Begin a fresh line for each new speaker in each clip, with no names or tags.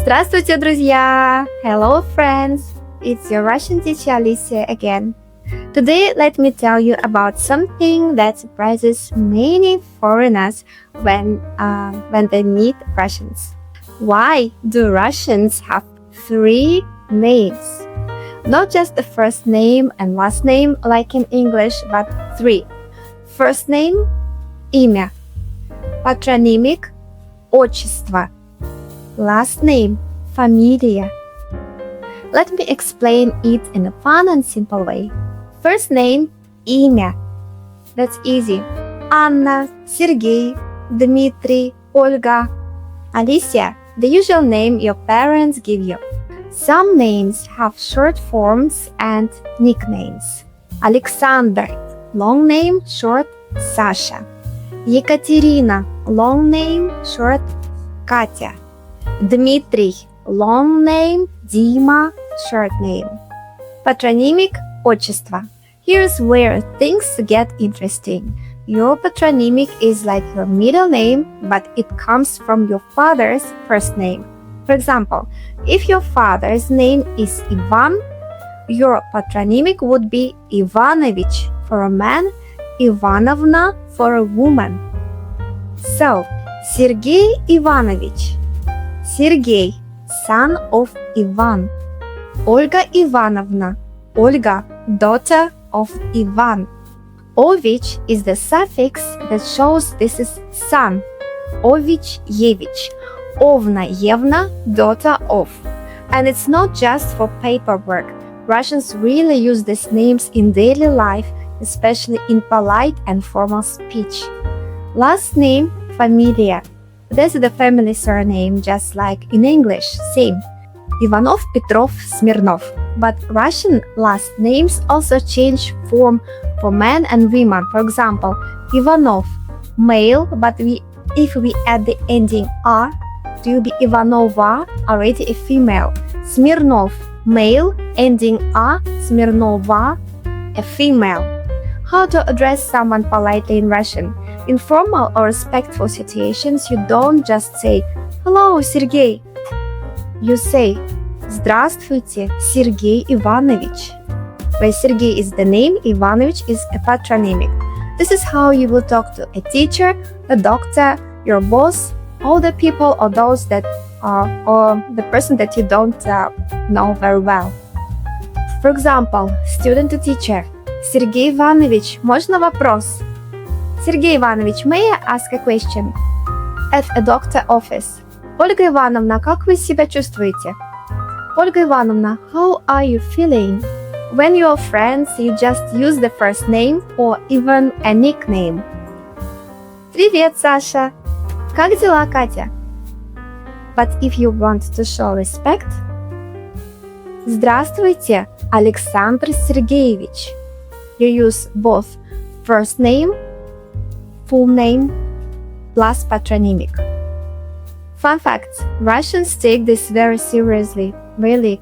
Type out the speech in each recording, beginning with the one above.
Здравствуйте, друзья! Hello, friends! It's your Russian teacher Alicia again. Today, let me tell you about something that surprises many foreigners when they meet Russians. Why do Russians have 3 names? Not just the first name and last name like in English, but 3. First name – имя. Patronymic – отчество. Last name – фамилия. Let me explain it in a fun and simple way. First name – имя. That's easy. Anna, Sergey, Dmitry, Olga. Alicia, the usual name your parents give you. Some names have short forms and nicknames. Alexander, long name, short Sasha. Ekaterina, long name, short Katya. Dmitry, long name, Dima, short name. Patronymic – отчество. Here's where things get interesting. Your patronymic is like your middle name, but it comes from your father's first name. For example, if your father's name is Ivan, your patronymic would be Ivanovich for a man, Ivanovna for a woman. So, Sergey Ivanovich. Sergey, son of Ivan. Olga Ivanovna. Olga, daughter of Ivan. Ovich is the suffix that shows this is son. Ovich, Yevich. Ovna, Yevna, daughter of. And it's not just for paperwork. Russians really use these names in daily life, especially in polite and formal speech. Last name, familia. This is the family surname, just like in English, same. Ivanov, Petrov, Smirnov. But Russian last names also change form for men and women. For example, Ivanov, male, but if we add the ending "a", it will be Ivanova, already a female. Smirnov, male, ending "a", Smirnova, a female. How to address someone politely in Russian? In formal or respectful situations, you don't just say, "Hello, Sergey." You say, "Здравствуйте, Sergey Ivanovich." Where Sergey is the name, Ivanovich is a patronymic. This is how you will talk to a teacher, a doctor, your boss, all the people or those that or the person that you don't know very well. For example, student to teacher. Sergey Ivanovich, можно вопрос? Sergey Ivanovich, may I ask a question? At a doctor office. Ольга Ивановна, как вы себя чувствуете? Ольга Ивановна, how are you feeling? When you're friends, you just use the first name or even a nickname. Привет, Саша. Как дела, Катя? But if you want to show respect, Здравствуйте, Александр Сергеевич. You use both first name, full name, plus patronymic. Fun fact, Russians take this very seriously. Really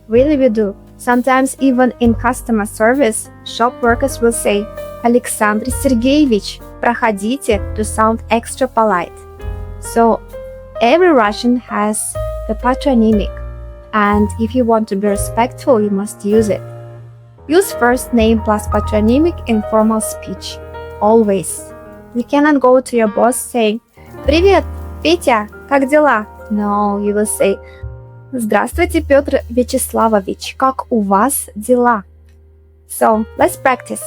we do. Sometimes even in customer service, shop workers will say Alexandr Sergeyevich, проходите, to sound extra polite. So every Russian has the patronymic, and if you want to be respectful, you must use it. Use first name plus patronymic in formal speech. Always. You cannot go to your boss saying, "Привет, Петя, как дела?" No, you will say, "Здравствуйте, Петр Вячеславович, как у вас дела?" So, let's practice.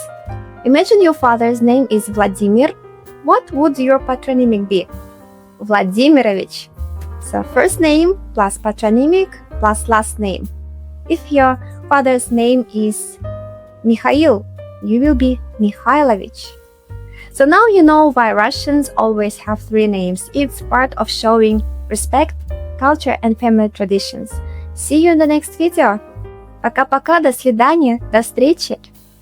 Imagine your father's name is Vladimir. What would your patronymic be? Vladimirovich. So, first name plus patronymic plus last name. If your father's name is Mikhail, you will be Mikhailovich. So now you know why Russians always have 3 names. It's part of showing respect, culture and family traditions. See you in the next video. Пока-пока, до свидания, до встречи.